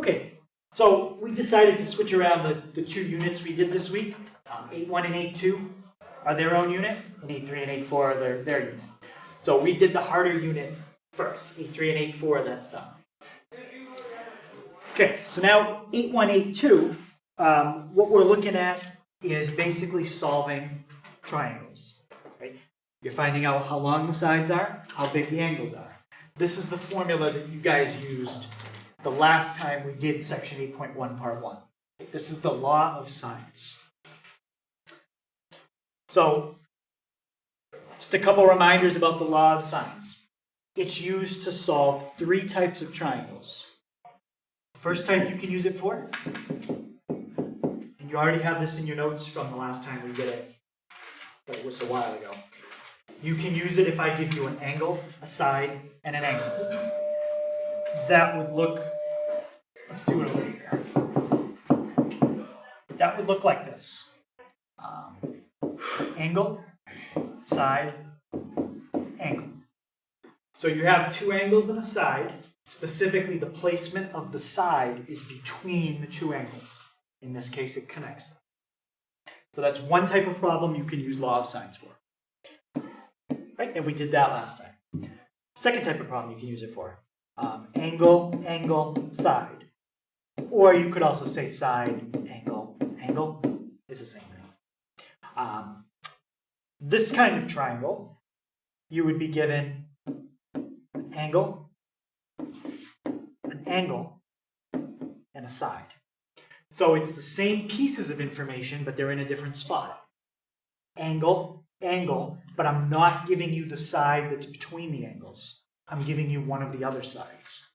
Okay, so we decided to switch around the two units we did this week. 8.1 and 8.2 are their own unit, and 8.3 and 8.4 are their unit. So we did the harder unit first, 8.3 and 8.4, that's done. Okay, so now 8.1, 8.2, what we're looking at is basically solving triangles. Right? You're finding out how long the sides are, how big the angles are. This is the formula that you guys used the last time we did section 8.1 part 1. This is the law of sines. So, just a couple reminders about the law of sines. It's used to solve 3 types of triangles. The first type you can use it for, and you already have this in your notes from the last time we did it, but it was a while ago. You can use it if I give you an angle, a side, and an angle. That would look, let's do it over here. That would look like this. Angle, side, angle. So you have 2 angles and a side. Specifically, the placement of the side is between the 2 angles. In this case, it connects them. So that's one type of problem you can use law of sines for. Right? And we did that last time. Second type of problem you can use it for. Angle, angle, side. Or you could also say side, angle, angle. It's the same thing. This kind of triangle, you would be given an angle, and a side. So it's the same pieces of information, but they're in a different spot. Angle, angle, but I'm not giving you the side that's between the angles. I'm giving you one of the other sides.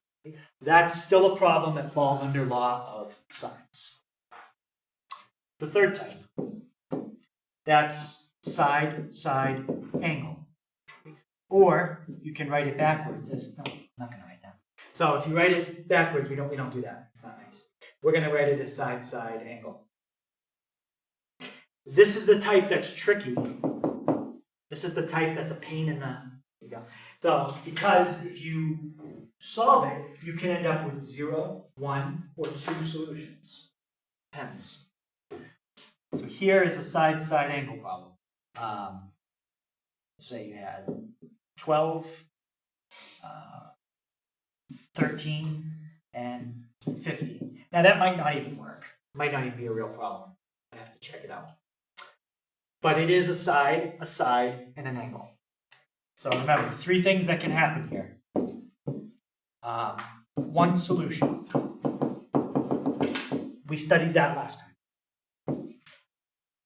That's still a problem that falls under law of sines. The third type, that's side, side, angle. Or you can write it backwards as, no, I'm not going to write that. So if you write it backwards, we don't do that. It's not nice. We're going to write it as side, side, angle. This is the type that's tricky. This is the type that's a pain in the, there you go. So because if you solve it, you can end up with 0, 1, or 2 solutions. Depends. So here is a side, side, angle problem. Let's say you had 12, 13, and 15. Now that might not even work. Might not even be a real problem. I have to check it out. But it is a side, and an angle. So remember, 3 things that can happen here. One solution. We studied that last time.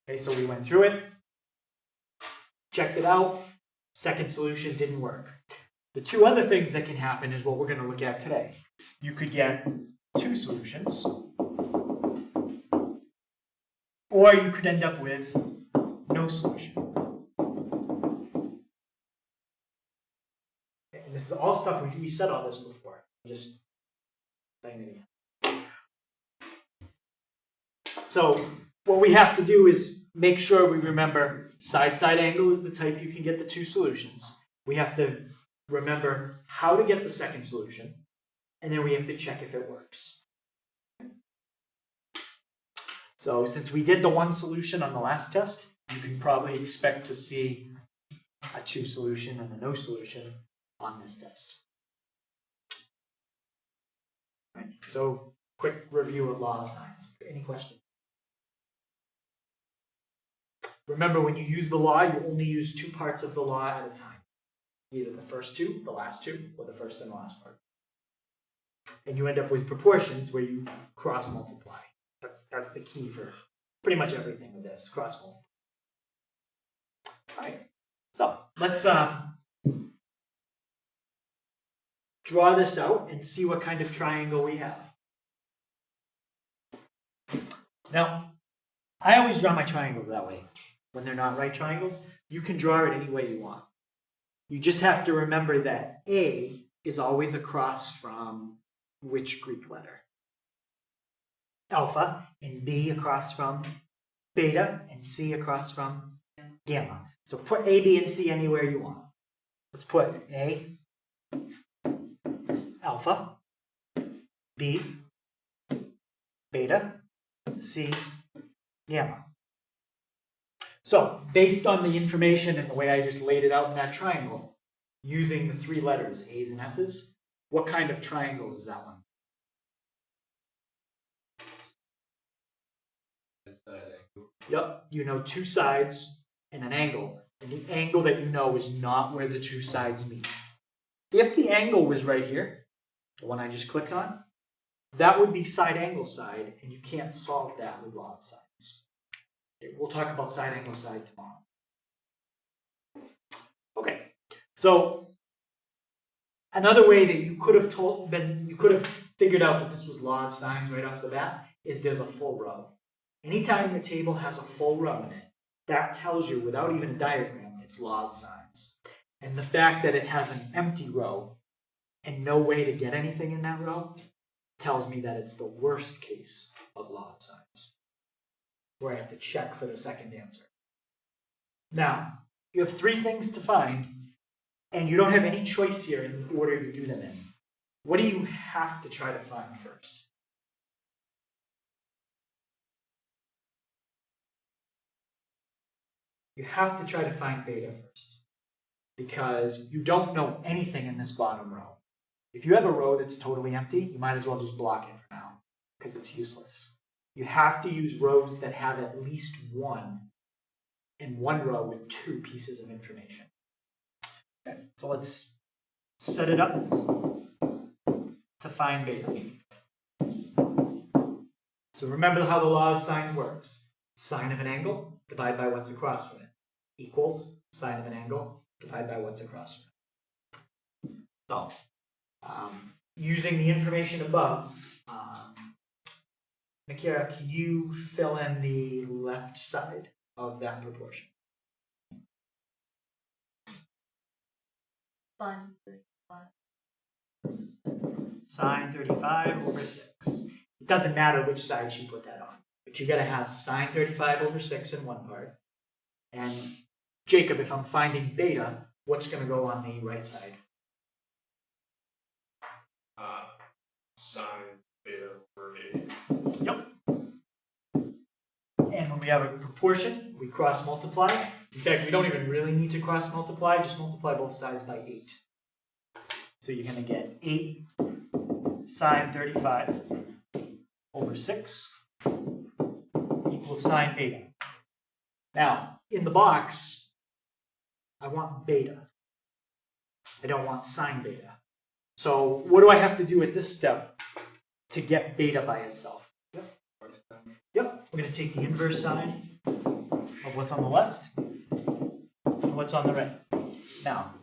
Okay, so we went through it, checked it out. Second solution didn't work. The 2 other things that can happen is what we're going to look at today. You could get 2 solutions, or you could end up with no solution. And this is all stuff we said all this before. I'm just saying it again. So what we have to do is make sure we remember side, side, angle is the type you can get the 2 solutions. We have to remember how to get the second solution, and then we have to check if it works. So since we did the 1 solution on the last test, you can probably expect to see a 2 solution and a no solution on this test. Right. So quick review of law of sines. Any questions? Remember, when you use the law, you only use 2 parts of the law at a time. Either the first 2, the last 2, or the first and the last part. And you end up with proportions where you cross multiply. That's the key for pretty much everything with this, cross multiply. All right, so let's draw this out and see what kind of triangle we have. Now, I always draw my triangles that way. When they're not right triangles, you can draw it any way you want. You just have to remember that A is always across from which Greek letter? Alpha, and B across from beta, and C across from gamma. So put A, B, and C anywhere you want. Let's put A, alpha, B, beta, C, gamma. So, based on the information and the way I just laid it out in that triangle, using the three letters, A's and S's, what kind of triangle is that one? Yep, you know two sides and an angle, and the angle that you know is not where the two sides meet. If the angle was right here, the one I just clicked on, that would be side angle side, and you can't solve that with law of sines. Okay, we'll talk about side angle side tomorrow. Okay, so another way that you could have figured out that this was law of sines right off the bat is there's a full row. Anytime your table has a full row in it, that tells you without even a diagram, it's law of sines. And the fact that it has an empty row and no way to get anything in that row tells me that it's the worst case of law of sines, where I have to check for the second answer. Now, you have three things to find, and you don't have any choice here in the order you do them in. What do you have to try to find first? You have to try to find beta first, because you don't know anything in this bottom row. If you have a row that's totally empty, you might as well just block it for now, because it's useless. You have to use rows that have at least one, and one row with two pieces of information. Okay, so let's set it up to find beta. So remember how the law of sines works. Sine of an angle, divide by what's across from it, equals sine of an angle, divide by what's across from it. So, using the information above, Nakira, can you fill in the left side of that proportion? Sine 35. Sine 35 over 6. It doesn't matter which side she put that on, but you got to have sine 35 over 6 in one part. And Jacob, if I'm finding beta, what's going to go on the right side? Sine beta over 8. Yep. And when we have a proportion, we cross multiply. In fact, we don't even really need to cross multiply, just multiply both sides by 8. So you're going to get 8 sine 35 over 6 equals sine beta. Now, in the box, I want beta. I don't want sine beta. So what do I have to do at this step to get beta by itself? Yep, we're going to take the inverse sine of what's on the left and what's on the right. Now,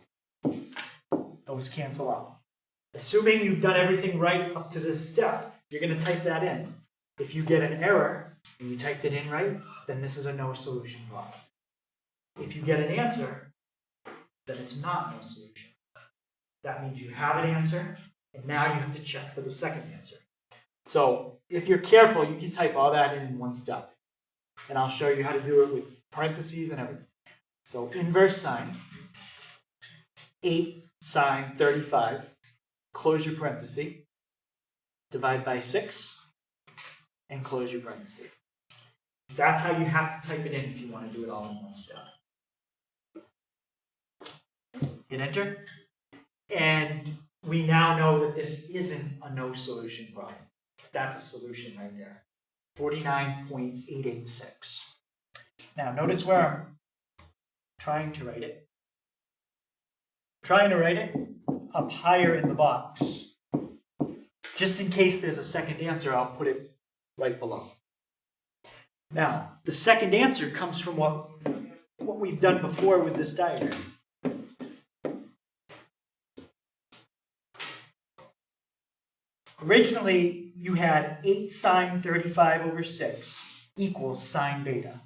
those cancel out. Assuming you've done everything right up to this step, you're going to type that in. If you get an error and you typed it in right, then this is a no solution problem. If you get an answer, then it's not no solution. That means you have an answer, and now you have to check for the second answer. So if you're careful, you can type all that in one step. And I'll show you how to do it with parentheses and everything. So inverse sine, 8 sine 35, close your parenthesis, divide by 6, and close your parenthesis. That's how you have to type it in if you want to do it all in one step. Hit enter. And we now know that this isn't a no solution problem. That's a solution right there. 49.886. Now notice where I'm trying to write it. Trying to write it up higher in the box. Just in case there's a second answer, I'll put it right below. Now, the second answer comes from what we've done before with this diagram. Originally, you had 8 sine 35 over 6 equals sine beta.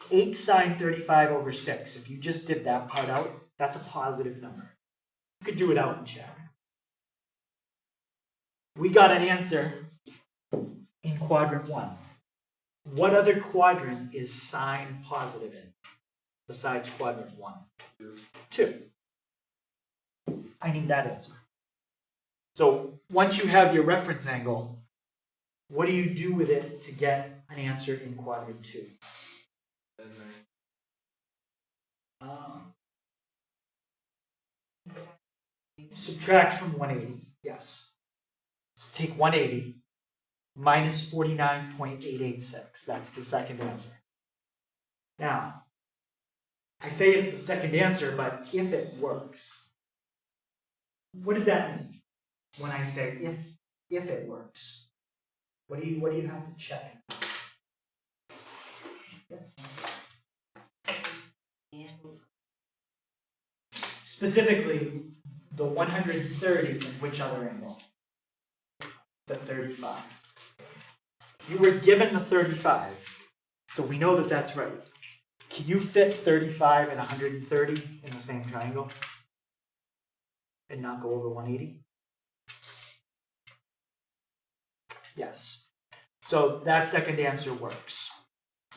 8 sine 35 over 6, if you just did that part out, that's a positive number. You could do it out in chat. We got an answer in quadrant 1. What other quadrant is sine positive in besides quadrant 1? 2. I need that answer. So once you have your reference angle, What do you do with it to get an answer in quadrant 2? Subtract from 180, yes. So take 180 minus 49.886. That's the second answer. Now, I say it's the second answer, but if it works, what does that mean when I say if it works? What do you have to check? Specifically, the 130 and which other angle? The 35. You were given the 35, so we know that that's right. Can you fit 35 and 130 in the same triangle? And not go over 180? Yes. So that second answer works.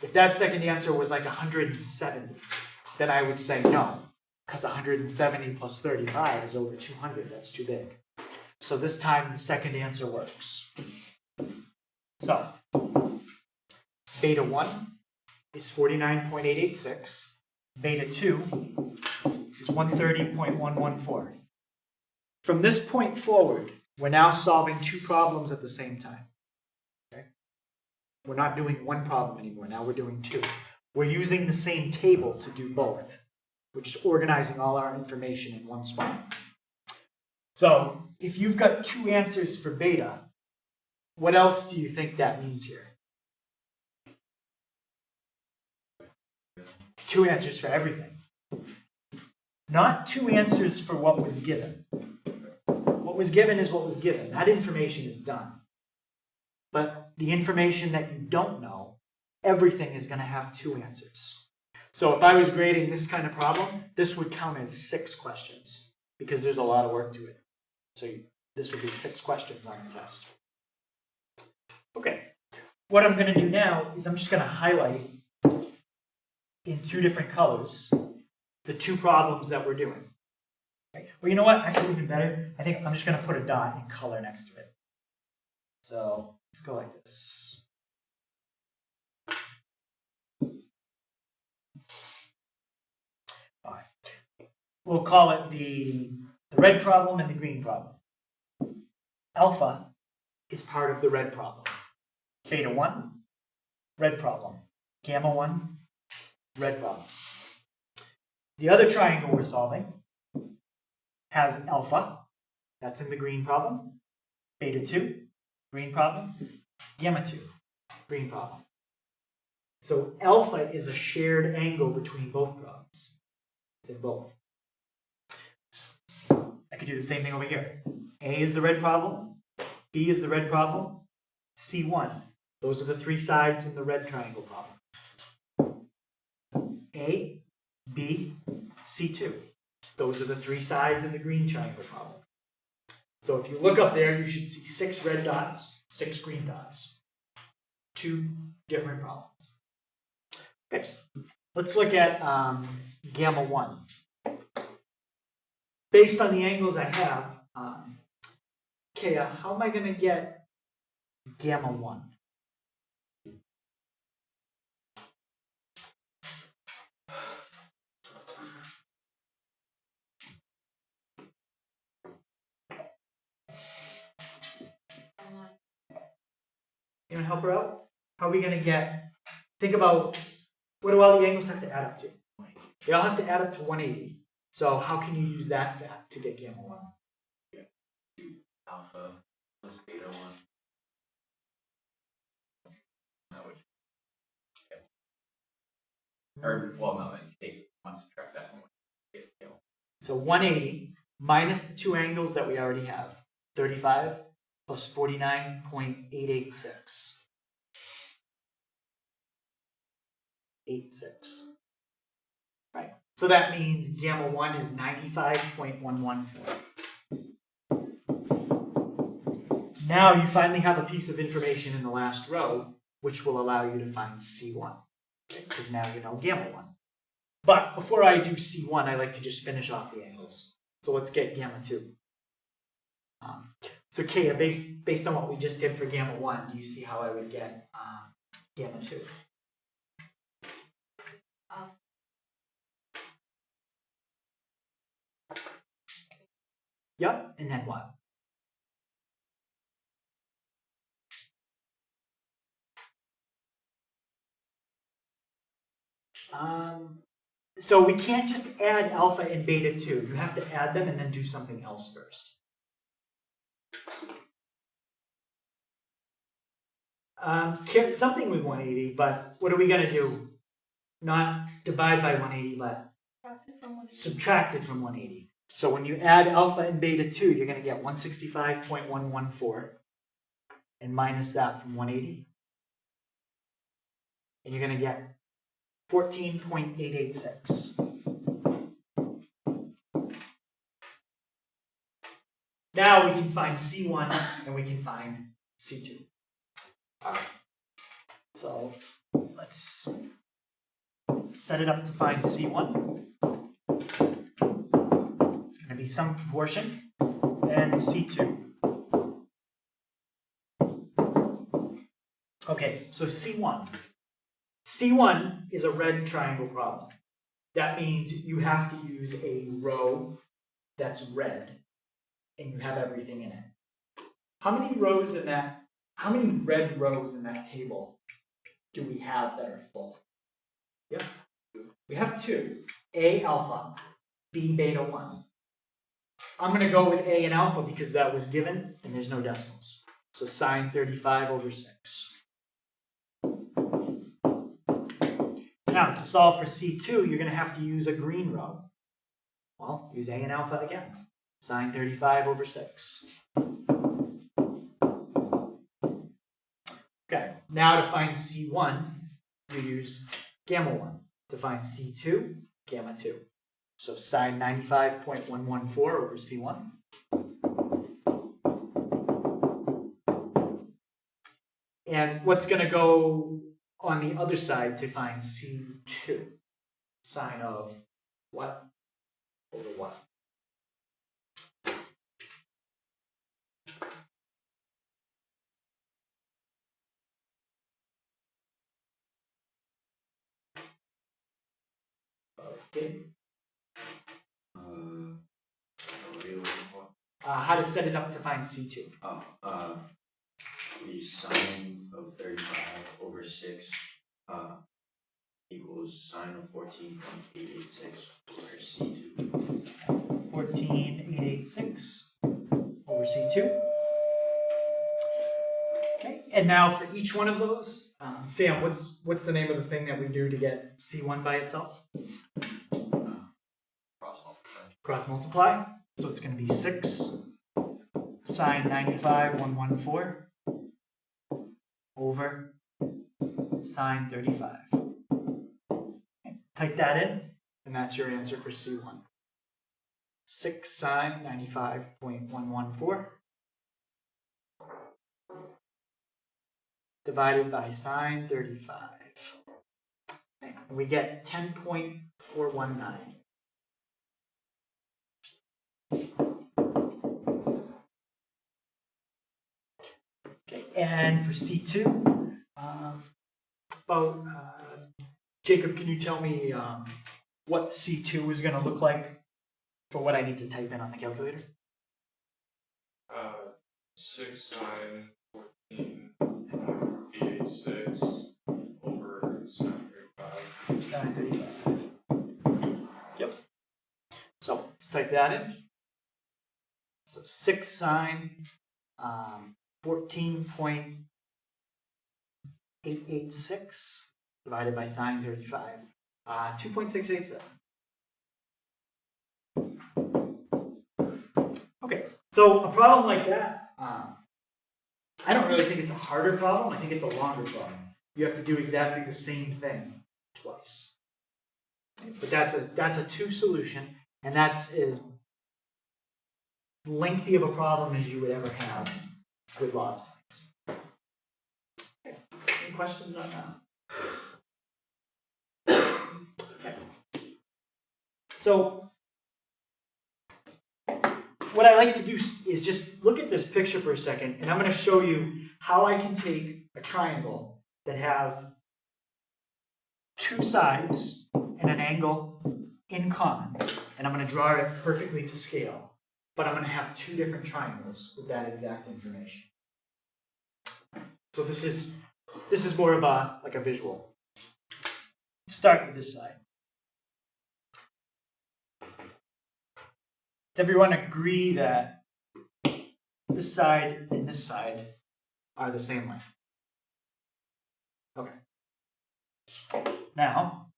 If that second answer was like 170, then I would say no, because 170 plus 35 is over 200. That's too big. So this time the second answer works. So beta 1 is 49.886. Beta 2 is 130.114. From this point forward, we're now solving two problems at the same time. Okay? We're not doing one problem anymore. Now we're doing two. We're using the same table to do both. We're just organizing all our information in one spot. So if you've got two answers for beta, what else do you think that means here? Two answers for everything. Not two answers for what was given. What was given is what was given. That information is done. But the information that you don't know, everything is going to have two answers. So if I was grading this kind of problem, this would count as 6 questions because there's a lot of work to it. So this would be 6 questions on the test. Okay. What I'm going to do now is I'm just going to highlight in 2 different colors the 2 problems that we're doing. Okay. Well, you know what? Actually, even better, I think I'm just going to put a dot in color next to it. So let's go like this. All right. We'll call it the red problem and the green problem. Alpha is part of the red problem. Beta 1, red problem. Gamma 1, red problem. The other triangle we're solving has alpha, that's in the green problem. Beta 2, green problem. Gamma 2, green problem. So alpha is a shared angle between both problems. It's in both. I could do the same thing over here. A is the red problem. B is the red problem. C1. Those are the 3 sides in the red triangle problem. A, B, C2. Those are the 3 sides in the green triangle problem. So if you look up there, you should see 6 red dots, 6 green dots. 2 different problems. Okay, let's look at gamma 1. Based on the angles I have, Kea, how am I going to get gamma 1? You want to help her out? How are we going to get, think about, what do all the angles have to add up to? They all have to add up to 180. So how can you use that fact to get gamma 1? Alpha plus beta 1. That would, or, well, no, then take 1, subtract that 1. Get, So 180 minus the 2 angles that we already have. 35 plus 49.886. 86. Right. So that means gamma 1 is 95.114. Now you finally have a piece of information in the last row, which will allow you to find C1. Because now you know gamma 1. But before I do C1, I like to just finish off the angles. So let's get gamma 2. So Kaya, based on what we just did for gamma 1, do you see how I would get gamma 2? Yep, and then what? So we can't just add alpha and beta 2. You have to add them and then do something else first. Something with 180, but what are we going to do? Not divide by 180, but subtract it from 180. So when you add alpha and beta 2, you're going to get 165.114 and minus that from 180. And you're going to get 14.886. Now we can find C1 and we can find C2. So let's set it up to find C1. It's going to be some proportion, and C2. Okay, so C1. C1 is a red triangle problem. That means you have to use a row that's red, and you have everything in it. How many rows in that? How many red rows in that table do we have that are full? Yep. We have 2. A alpha, B beta 1. I'm going to go with A and alpha because that was given and there's no decimals. So sine 35 over 6. Now to solve for C2, you're going to have to use a green row. Well, use A and alpha again. Sine 35 over 6. Okay, now to find C1, you use gamma 1. To find C2, gamma 2. So sine 95.114 over C1. And what's going to go on the other side to find C2? Sine of what over what? Okay. How to set it up to find C2? We sine of 35 over 6 equals sine of 14.886 over C2. 14.886 over C2. Okay, and now for each one of those, Sam, what's the name of the thing that we do to get C1 by itself? Cross multiply. Cross multiply. So it's going to be 6 sine 95.114 over sine 35. Okay, type that in, and that's your answer for C1. 6 sine 95.114 divided by sine 35. Okay, and we get 10.419. Okay, and for C2, Jacob, can you tell me what C2 is going to look like for what I need to type in on the calculator? 6 sine 14.886 over sine 35. Sine 35. Yep. So let's type that in. So 6 sine 14.886 divided by sine 35. 2.687. Okay, so a problem like that, I don't really think it's a harder problem. I think it's a longer problem. You have to do exactly the same thing twice. But that's a 2 solution, and that's as lengthy of a problem as you would ever have with law of science. Okay. Any questions on that? Okay. So what I like to do is just look at this picture for a second, and I'm going to show you how I can take a triangle that have two sides and an angle in common, and I'm going to draw it perfectly to scale, but I'm going to have two different triangles with that exact information. So this is more of a like a visual. Let's start with this side. Does everyone agree that this side and this side are the same length? Okay. Now,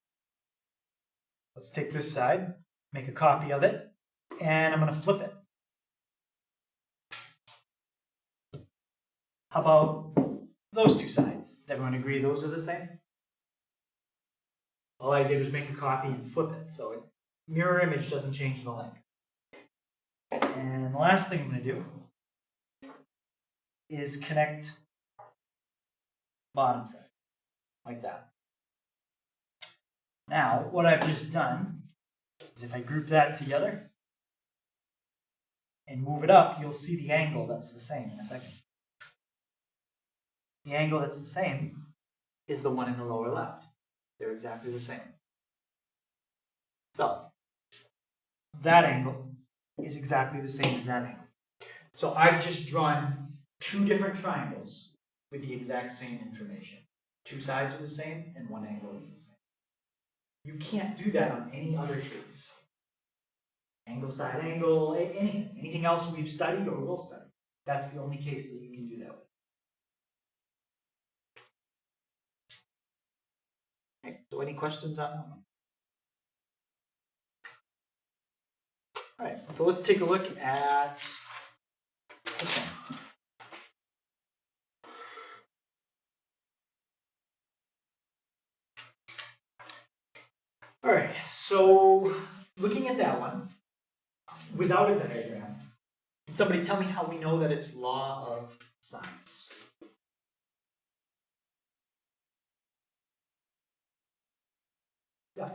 let's take this side, make a copy of it, and I'm going to flip it. How about those two sides? Does everyone agree those are the same? All I did was make a copy and flip it, so it, mirror image doesn't change the length. And the last thing I'm going to do is connect bottom side, like that. Now, what I've just done is if I group that together and move it up, you'll see the angle that's the same in a second. The angle that's the same is the one in the lower left. They're exactly the same. So, that angle is exactly the same as that angle. So I've just drawn two different triangles with the exact same information. Two sides are the same and one angle is the same. You can't do that on any other case. Angle, side angle, anything else we've studied or will study. That's the only case that you can do that with. Okay, so any questions on that one? All right, so let's take a look at this one. All right, so looking at that one, without a diagram, can somebody tell me how we know that it's law of sines? Yeah.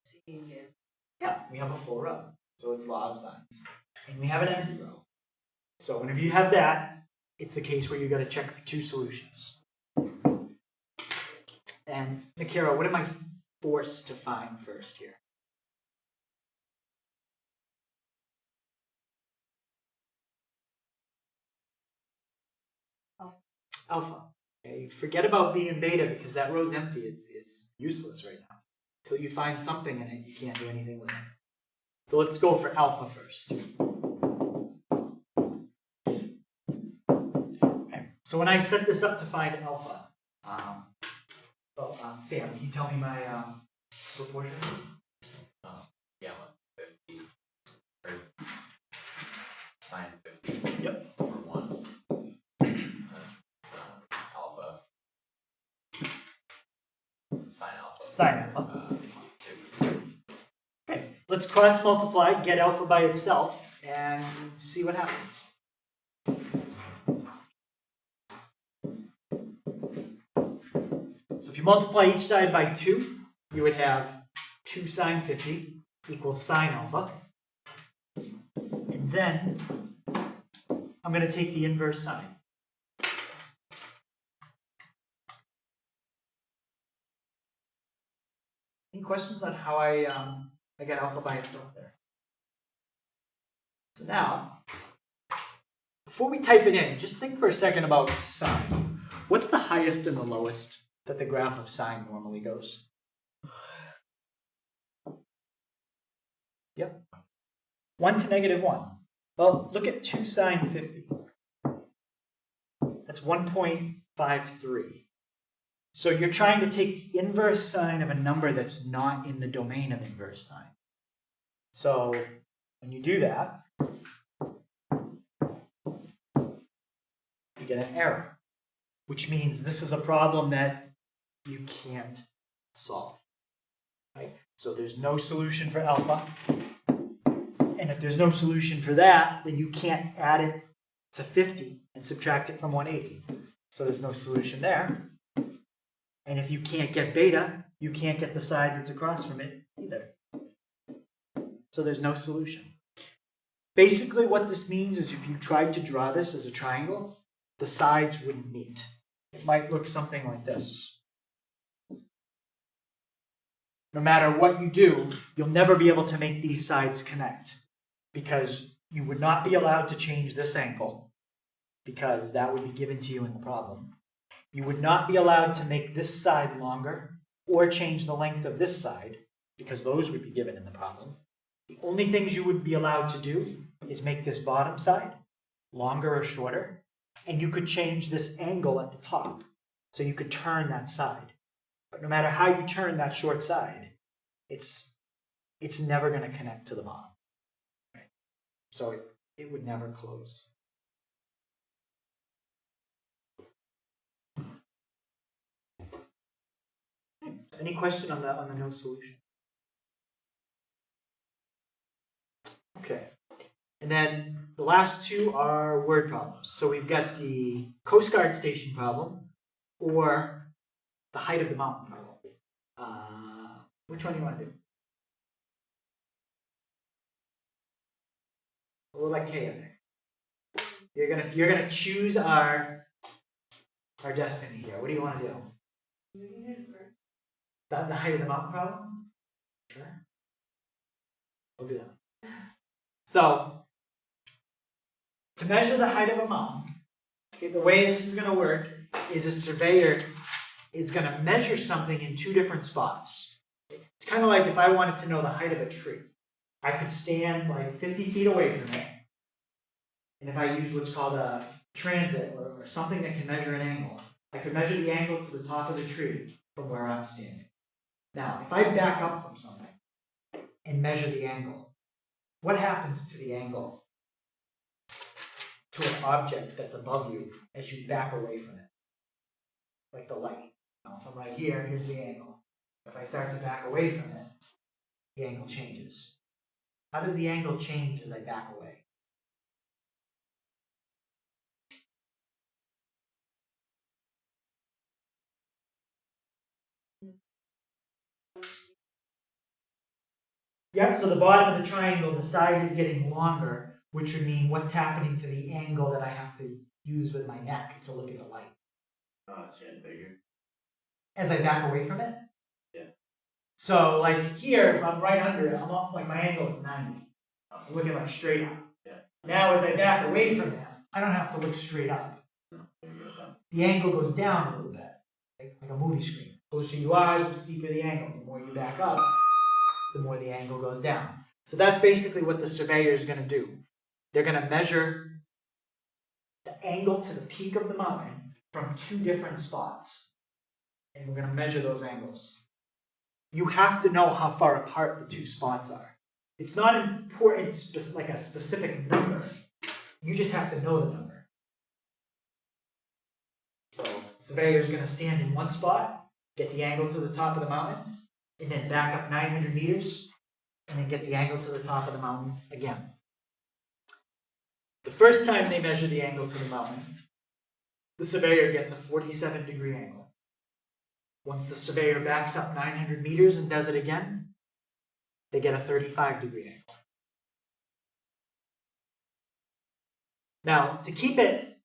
Seeing it. Yeah, we have a full row, so it's law of sines. And we have an empty row. So whenever you have that, it's the case where you got to check for two solutions. And Nakira, what am I forced to find first here? Alpha. Okay, forget about B and beta because that row's empty. It's useless right now. Until you find something in it, you can't do anything with it. So let's go for alpha first. Okay, so when I set this up to find alpha, Sam, can you tell me my proportion? Gamma 50 or sine 50. Yep. Over 1. Alpha. Sine alpha. Sine alpha. 2. Okay, let's cross multiply, get alpha by itself, and see what happens. So if you multiply each side by 2, you would have 2 sine 50 equals sine alpha. And then I'm going to take the inverse sine. Any questions on how I get alpha by itself there? So now, before we type it in, just think for a second about sine. What's the highest and the lowest that the graph of sine normally goes? Yep. 1 to -1. Well, look at 2 sine 50. That's 1.53. So you're trying to take the inverse sine of a number that's not in the domain of inverse sine. So when you do that, you get an error, which means this is a problem that you can't solve. Right? So there's no solution for alpha. And if there's no solution for that, then you can't add it to 50 and subtract it from 180. So there's no solution there. And if you can't get beta, you can't get the side that's across from it either. So there's no solution. Basically what this means is if you tried to draw this as a triangle, the sides wouldn't meet. It might look something like this. No matter what you do, you'll never be able to make these sides connect because you would not be allowed to change this angle because that would be given to you in the problem. You would not be allowed to make this side longer or change the length of this side because those would be given in the problem. The only things you would be allowed to do is make this bottom side longer or shorter, and you could change this angle at the top. So you could turn that side. But no matter how you turn that short side, it's never going to connect to the bottom. Right? So it would never close. Any question on the no solution? Okay. And then the last two are word problems. So we've got the Coast Guard station problem or the height of the mountain problem. Which one do you want to do? We'll let Kay in there. You're gonna choose our destiny here. What do you want to do? You can do it first. The height of the mountain problem? Sure. We'll do that. So to measure the height of a mountain, okay, the way this is going to work is a surveyor is going to measure something in two different spots. It's kind of like if I wanted to know the height of a tree. I could stand like 50 feet away from it, and if I use what's called a transit or something that can measure an angle, I could measure the angle to the top of the tree from where I'm standing. Now, if I back up from something and measure the angle, what happens to the angle to an object that's above you as you back away from it? Like the light. Now, if I'm right here, here's the angle. If I start to back away from it, the angle changes. How does the angle change as I back away? Yep, so the bottom of the triangle, the side is getting longer, which would mean what's happening to the angle that I have to use with my neck to look at the light. It's getting bigger. As I back away from it? Yeah. So like here, if I'm right under it, I'm up, like my angle is 90. I'm looking like straight up. Yeah. Now as I back away from it, I don't have to look straight up. The angle goes down a little bit, like a movie screen. The closer you are, the steeper the angle. The more you back up, the more the angle goes down. So that's basically what the surveyor is going to do. They're going to measure the angle to the peak of the mountain from two different spots. And we're going to measure those angles. You have to know how far apart the two spots are. It's not important, like a specific number. You just have to know the number. So the surveyor is going to stand in one spot, get the angle to the top of the mountain, and then back up 900 meters, and then get the angle to the top of the mountain again. The first time they measure the angle to the mountain, the surveyor gets a 47-degree angle. Once the surveyor backs up 900 meters and does it again, they get a 35-degree angle. Now, to keep it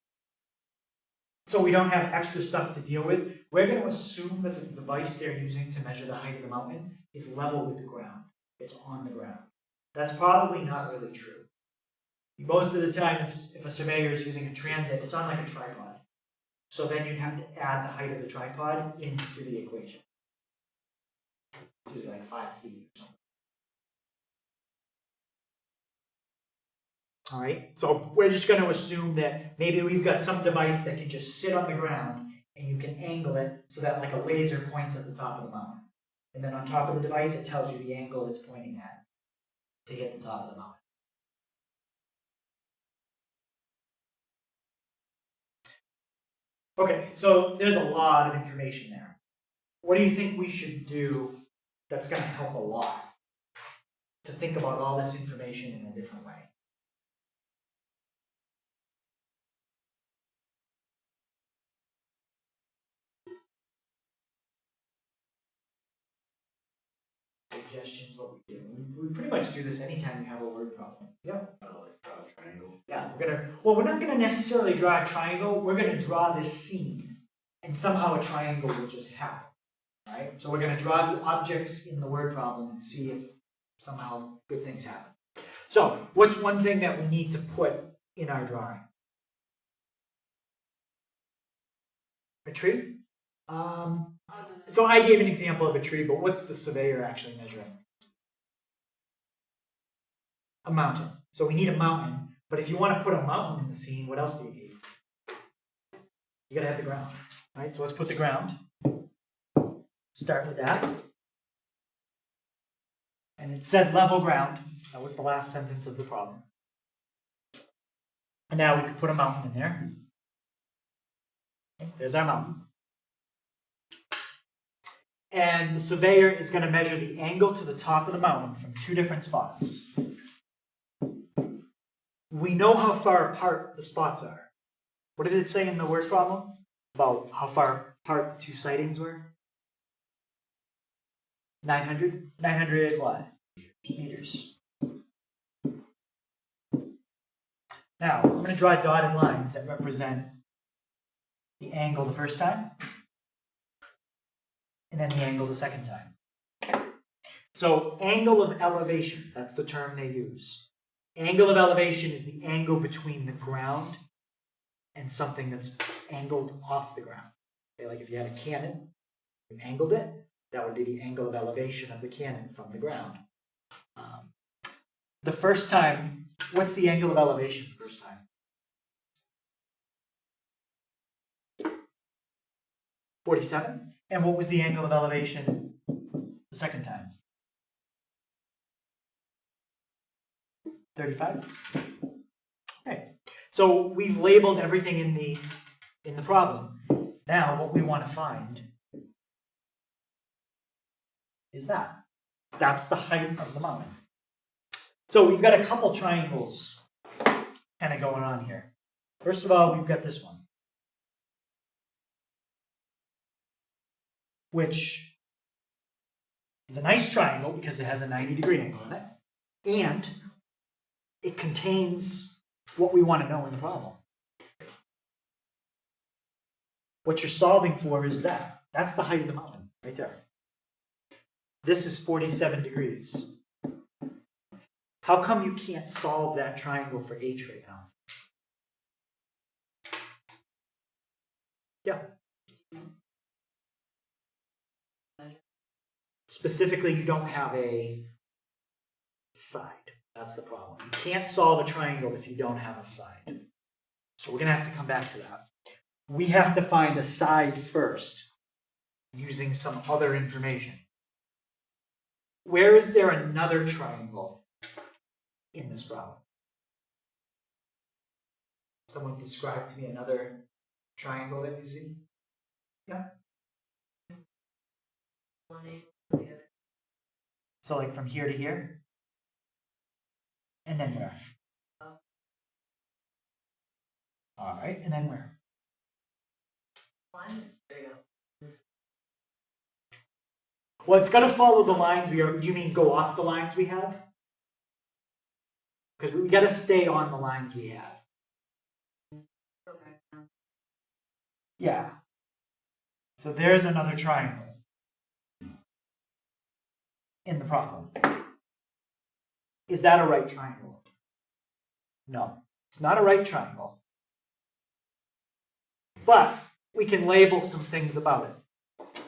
so we don't have extra stuff to deal with, we're going to assume that the device they're using to measure the height of the mountain is level with the ground. It's on the ground. That's probably not really true. Most of the time, if a surveyor is using a transit, it's on like a tripod. So then you'd have to add the height of the tripod into the equation. It's usually like 5 feet or something. All right, so we're just going to assume that maybe we've got some device that can just sit on the ground and you can angle it so that like a laser points at the top of the mountain. And then on top of the device, it tells you the angle it's pointing at to hit the top of the mountain. Okay, so there's a lot of information there. What do you think we should do that's going to help a lot to think about all this information in a different way? suggestions, what we do. We pretty much do this anytime we have a word problem. Yep. Like draw a triangle. Yeah, we're not gonna necessarily draw a triangle, we're gonna draw this scene. And somehow a triangle will just happen, right? So we're gonna draw the objects in the word problem and see if somehow good things happen. So, what's one thing that we need to put in our drawing? A tree? So I gave an example of a tree, but what's the surveyor actually measuring? A mountain. So we need a mountain, but if you want to put a mountain in the scene, what else do you need? You gotta have the ground, right? So let's put the ground. Start with that. And it said level ground. That was the last sentence of the problem. And now we could put a mountain in there. Okay, there's our mountain. And the surveyor is going to measure the angle to the top of the mountain from two different spots. We know how far apart the spots are. What did it say in the word problem about how far apart the two sightings were? 900? 900 what? Meters. Now, I'm going to draw dotted lines that represent the angle the first time, and then the angle the second time. So, angle of elevation, that's the term they use. Angle of elevation is the angle between the ground and something that's angled off the ground. Okay, like if you had a cannon, you angled it, that would be the angle of elevation of the cannon from the ground. The first time, what's the angle of elevation the first time? 47. And what was the angle of elevation the second time? 35. Okay. So we've labeled everything in the problem. Now what we want to find is that. That's the height of the mountain. So we've got a couple triangles kind of going on here. First of all, we've got this one, which is a nice triangle because it has a 90-degree angle on it, and it contains what we want to know in the problem. What you're solving for is that. That's the height of the mountain, right there. This is 47 degrees. How come you can't solve that triangle for h right now? Yeah. Specifically, you don't have a side. That's the problem. You can't solve a triangle if you don't have a side. So we're going to have to come back to that. We have to find a side first using some other information. Where is there another triangle in this problem? Someone describe to me another triangle that you see? Yeah. So like from here to here? And then where? All right, and then where? Line is straight up. Well, it's got to follow the lines we are. Do you mean go off the lines we have? Because we got to stay on the lines we have. Yeah. So there's another triangle in the problem. Is that a right triangle? No, it's not a right triangle. But we can label some things about it.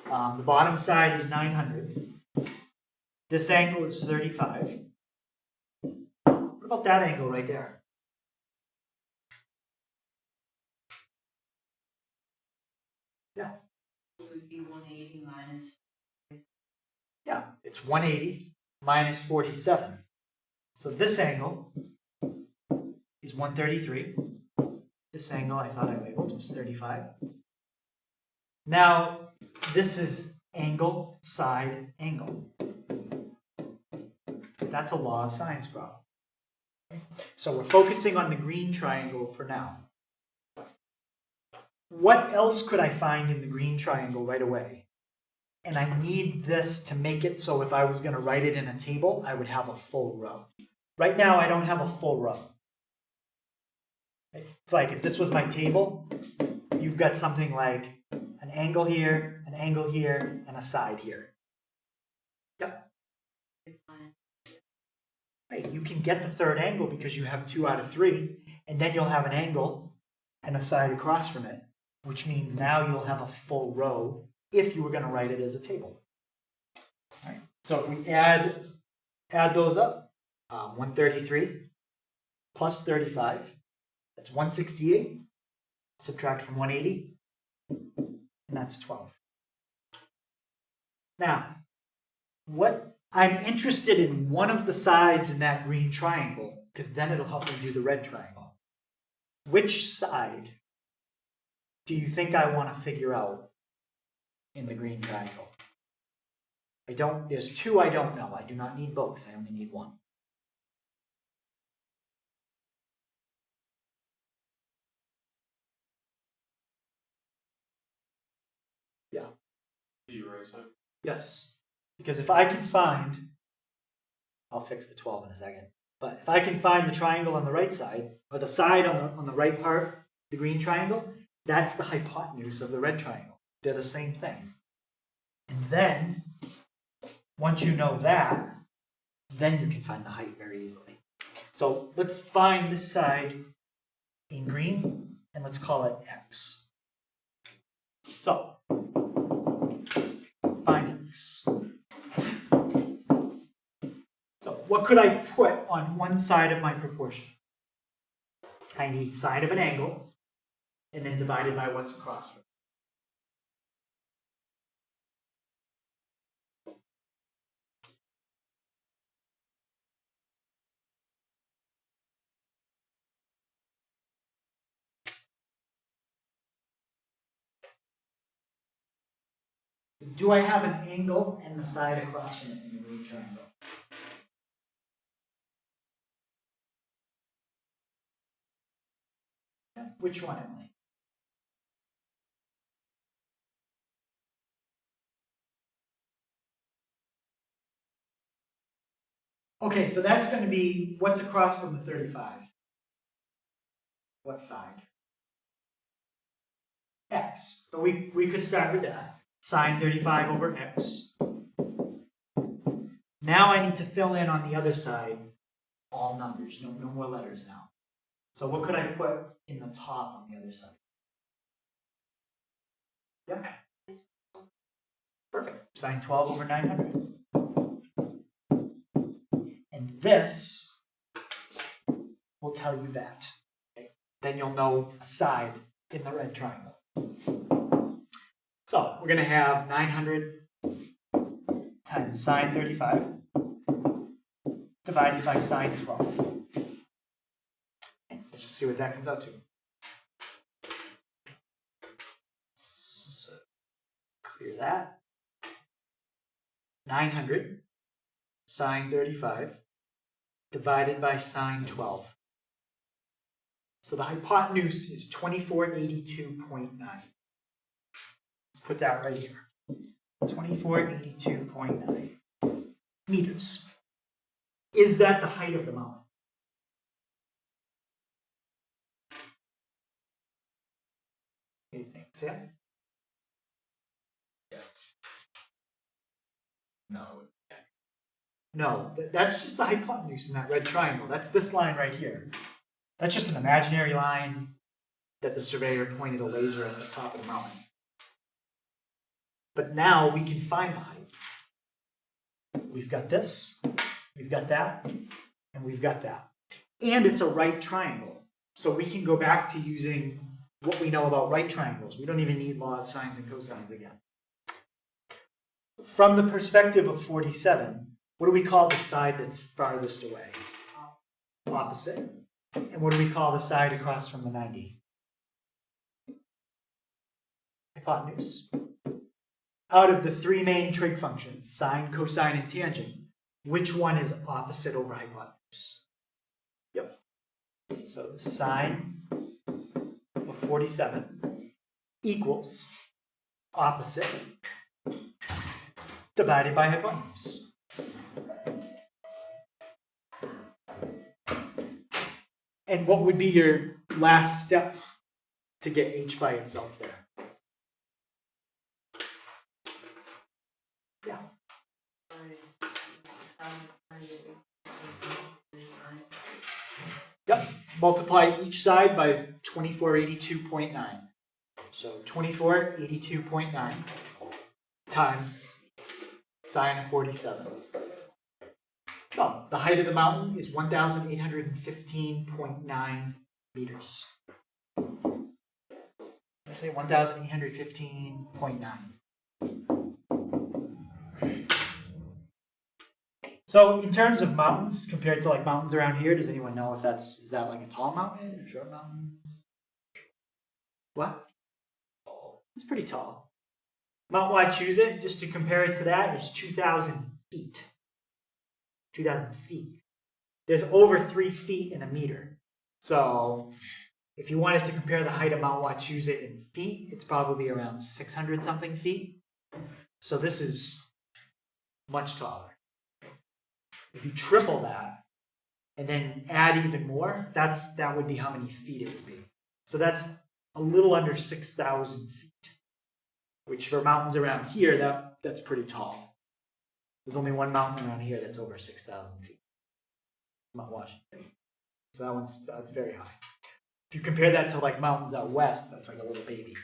The bottom side is 900. This angle is 35. What about that angle right there? Yeah. It would be 180 minus. Yeah, it's 180 minus 47. So this angle is 133. This angle I thought I labeled was 35. Now, this is angle, side, angle. That's a law of science problem. Okay? So we're focusing on the green triangle for now. What else could I find in the green triangle right away? and I need this to make it so if I was going to write it in a table, I would have a full row. Right now, I don't have a full row. It's like if this was my table, you've got something like an angle here, and a side here. Yep. Right. You can get the third angle because you have 2 out of 3, and then you'll have an angle and a side across from it, which means now you'll have a full row if you were going to write it as a table. All right. So if we add those up, 133 plus 35, that's 168. Subtract from 180, and that's 12. Now, what I'm interested in one of the sides in that green triangle, because then it'll help me do the red triangle. Which side do you think I want to figure out in the green triangle? There's 2 I don't know. I do not need both. I only need 1. Yeah. You right side? Yes. Because if I can find, I'll fix the 12 in a second, but if I can find the triangle on the right side, or the side on the right part, the green triangle, that's the hypotenuse of the red triangle. They're the same thing. And then, once you know that, then you can find the height very easily. So let's find this side in green, and let's call it x. So, find x. So what could I put on one side of my proportion? I need side of an angle, and then divided by what's across from it. Do I have an angle and the side across from it in the green triangle? Yeah, which one, Emily? Okay, so that's going to be what's across from the 35. What side? X. So we could start with that. Sine 35 over x. Now I need to fill in on the other side all numbers, no more letters now. So what could I put in the top on the other side? Yeah. Perfect. Sine 12 over 900. And this will tell you that. Okay. Then you'll know a side in the red triangle. So we're going to have 900 times sine 35 divided by sine 12. Let's just see what that comes out to. So clear that. 900 sine 35 divided by sine 12. So the hypotenuse is 2482.9. Let's put that right here. 2482.9 meters. Is that the height of the mountain? What do you think, Sam? Yes. No. Yeah. No, that's just the hypotenuse in that red triangle. That's this line right here. That's just an imaginary line that the surveyor pointed a laser at the top of the mountain. But now we can find the height. We've got this, we've got that, and we've got that. And it's a right triangle. So we can go back to using what we know about right triangles. We don't even need law of sines and cosines again. From the perspective of 47, what do we call the side that's farthest away? Opposite. And what do we call the side across from the 90? Hypotenuse. Out of the 3 main trig functions, sine, cosine, and tangent, which one is opposite over hypotenuse? Yep. So the sine of 47 equals opposite divided by hypotenuse. And what would be your last step to get h by itself there? Yeah. Yep. Multiply each side by 2482.9. So 2482.9 times sine of 47. So the height of the mountain is 1,815.9 meters. I say 1,815.9. So in terms of mountains, compared to like mountains around here, does anyone know if is that like a tall mountain or short mountain? What? It's pretty tall. Mount Wachusett, just to compare it to that, is 2,000 feet. 2,000 feet. There's over 3 feet in a meter. So if you wanted to compare the height of Mount Wachusett in feet, it's probably around 600 something feet. So this is much taller. If you triple that and then add even more, that would be how many feet it would be. So that's a little under 6,000 feet, which for mountains around here, that's pretty tall. There's only one mountain around here that's over 6,000 feet. Mount Washington. So that's very high. If you compare that to like mountains out west, that's like a little baby.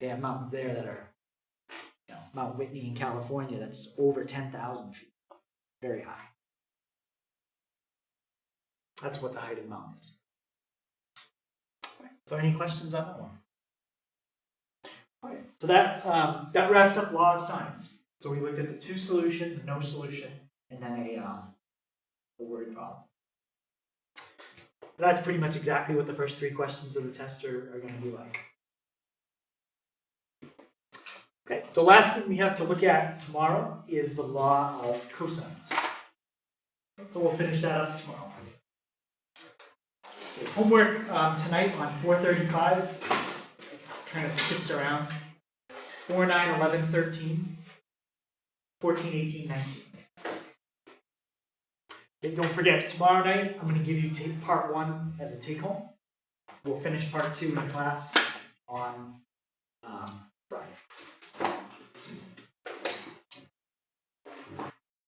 They have mountains there that are, Mount Whitney in California, that's over 10,000 feet. Very high. That's what the height of the mountain is. So any questions on that one? All right. So that wraps up law of sines. So we looked at the two solution, the no solution, and then a word problem. That's pretty much exactly what the first three questions of the test are going to be like. Okay, the last thing we have to look at tomorrow is the law of cosines. So we'll finish that up tomorrow. Okay, homework tonight on 435 kind of skips around. It's 4, 9, 11, 13, 14, 18, 19. And don't forget, tomorrow night I'm going to give you part 1 as a take-home. We'll finish part 2 in class on Friday.